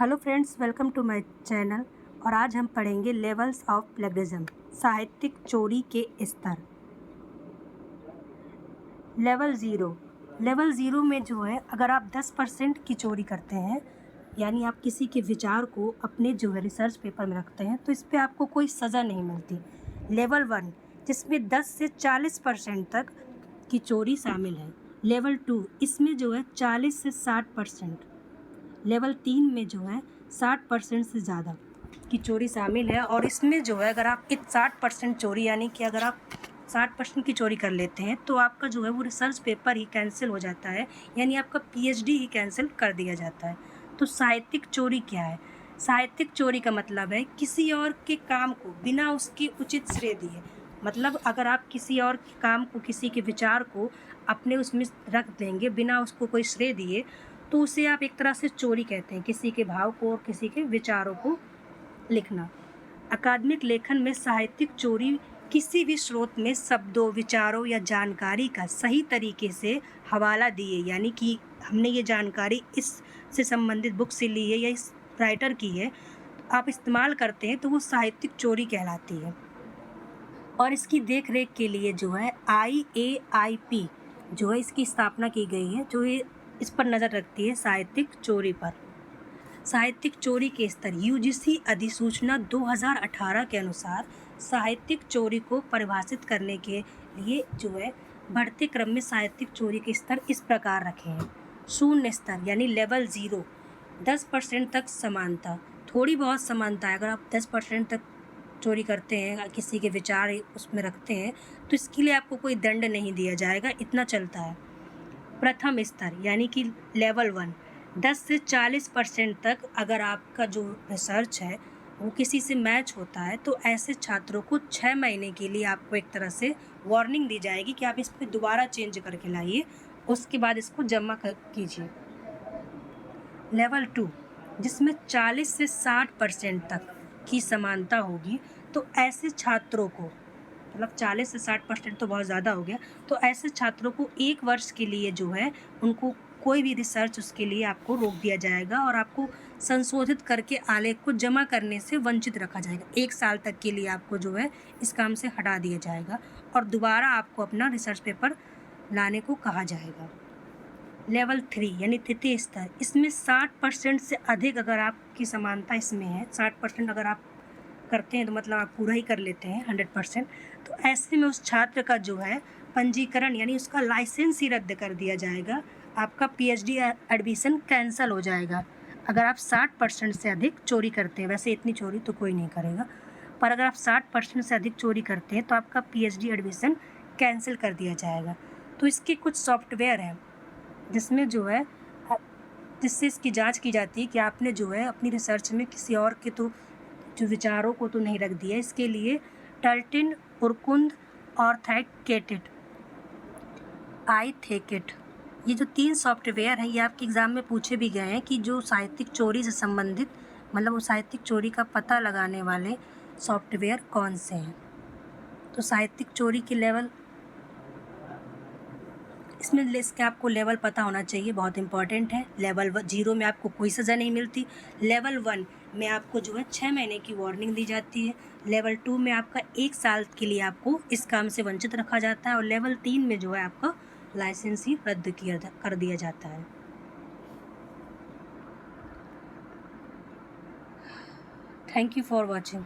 Hello friends, welcome to my channel. और आज हम पढ़ेंगे लेवल्स ऑफ प्लेगरिज्म, साहित्यिक चोरी के स्तर। लेवल ज़ीरो में जो है, अगर आप 10% की चोरी करते हैं, यानी आप किसी के विचार को अपने जो है रिसर्च पेपर में रखते हैं, तो इस पे आपको कोई सज़ा नहीं मिलती। लेवल 1 जिसमें 10 से 40% तक की चोरी शामिल है। लेवल 2 इसमें जो है 40 से 60%। लेवल 3 में जो है 60% से ज़्यादा की चोरी शामिल है। और इसमें जो है, अगर आप 60% चोरी, यानी कि अगर आप 60% की चोरी कर लेते हैं, तो आपका जो है वो रिसर्च पेपर ही कैंसिल हो जाता है, यानी आपका पीएचडी ही कैंसिल कर दिया जाता है। तो साहित्यिक चोरी क्या है? साहित्यिक चोरी का मतलब है किसी और के काम को बिना उसके उचित श्रेय दिए। मतलब अगर आप किसी और के काम को, किसी के विचार को अपने उसमें रख देंगे बिना उसको कोई श्रेय दिए, तो उसे आप एक तरह से चोरी कहते हैं। किसी के भाव को और किसी के विचारों को लिखना। अकादमिक लेखन में साहित्यिक चोरी किसी भी स्रोत में शब्दों, विचारों या जानकारी का सही तरीके से हवाला दिए, यानी कि हमने ये जानकारी इस से संबंधित बुक से ली है या इस राइटर की है, तो आप इस्तेमाल करते हैं, तो वो साहित्यिक चोरी कहलाती है। और इसकी देख रेख के लिए जो है IAIP जो है, इसकी स्थापना की गई है, जो ये इस पर नज़र रखती है, साहित्यिक चोरी पर। साहित्यिक चोरी के स्तर। यूजीसी अधिसूचना 2018 के अनुसार साहित्यिक चोरी को परिभाषित करने के लिए जो है बढ़ते क्रम में साहित्यिक चोरी के स्तर इस प्रकार रखे हैं। शून्य स्तर यानी लेवल 0, 10% तक समानता। थोड़ी बहुत समानता है, अगर आप 10% तक चोरी करते हैं, किसी के विचार उसमें रखते हैं, तो इसके लिए आपको कोई दंड नहीं दिया जाएगा, इतना चलता है। प्रथम स्तर यानी कि लेवल 1, 10 से 40% तक अगर आपका जो रिसर्च है वो किसी से मैच होता है, तो ऐसे छात्रों को 6 महीने के लिए आपको एक तरह से वार्निंग दी जाएगी कि आप इस पर दोबारा चेंज करके लाइए, उसके बाद इसको जमा कीजिए। लेवल 2 जिसमें 40 से 60% तक की समानता होगी, तो ऐसे छात्रों को, मतलब 40 से 60% तो बहुत ज़्यादा हो गया, तो ऐसे छात्रों को 1 वर्ष के लिए जो है उनको कोई भी रिसर्च उसके लिए आपको रोक दिया जाएगा और आपको संशोधित करके आलेख को जमा करने से वंचित रखा जाएगा। 1 साल तक के लिए आपको जो है इस काम से हटा दिया जाएगा और दोबारा आपको अपना रिसर्च पेपर लाने को कहा जाएगा। लेवल 3 यानी तृतीय स्तर, इसमें 60% से अधिक अगर आपकी समानता इसमें है, 60% अगर आप करते हैं तो मतलब आप पूरा ही कर लेते हैं 100%, तो ऐसे में उस छात्र का जो है पंजीकरण यानी उसका लाइसेंस ही रद्द कर दिया जाएगा। आपका पीएचडी एडमिशन कैंसिल हो जाएगा अगर आप 60% से अधिक चोरी करते हैं। वैसे इतनी चोरी तो कोई नहीं करेगा, पर अगर आप 60% से अधिक चोरी करते हैं तो आपका पीएचडी एडमिशन कैंसिल कर दिया जाएगा। तो इसके कुछ सॉफ्टवेयर हैं जिसमें जो है जिससे इसकी जांच की जाती है कि आपने जो है अपनी रिसर्च में किसी और के तो जो विचारों को तो नहीं रख दिया। इसके लिए टल्टिन, उरकुंद, ऑर्थेकेटेड, आईथेकेट, ये जो 3 सॉफ्टवेयर हैं, ये आपके एग्ज़ाम में पूछे भी गए हैं कि जो साहित्यिक चोरी से संबंधित, मतलब वो साहित्यिक चोरी का पता लगाने वाले सॉफ्टवेयर कौन से हैं। तो साहित्यिक चोरी के लेवल, इसमें इसके आपको लेवल पता होना चाहिए, बहुत इंपॉर्टेंट है। लेवल 0 में आपको कोई सज़ा नहीं मिलती। लेवल 1 में आपको जो है 6 महीने की वार्निंग दी जाती है। लेवल 2 में आपका 1 साल के लिए आपको इस काम से वंचित रखा जाता है और लेवल 3 में जो है आपका लाइसेंस ही रद्द कर दिया जाता है। Thank you for watching.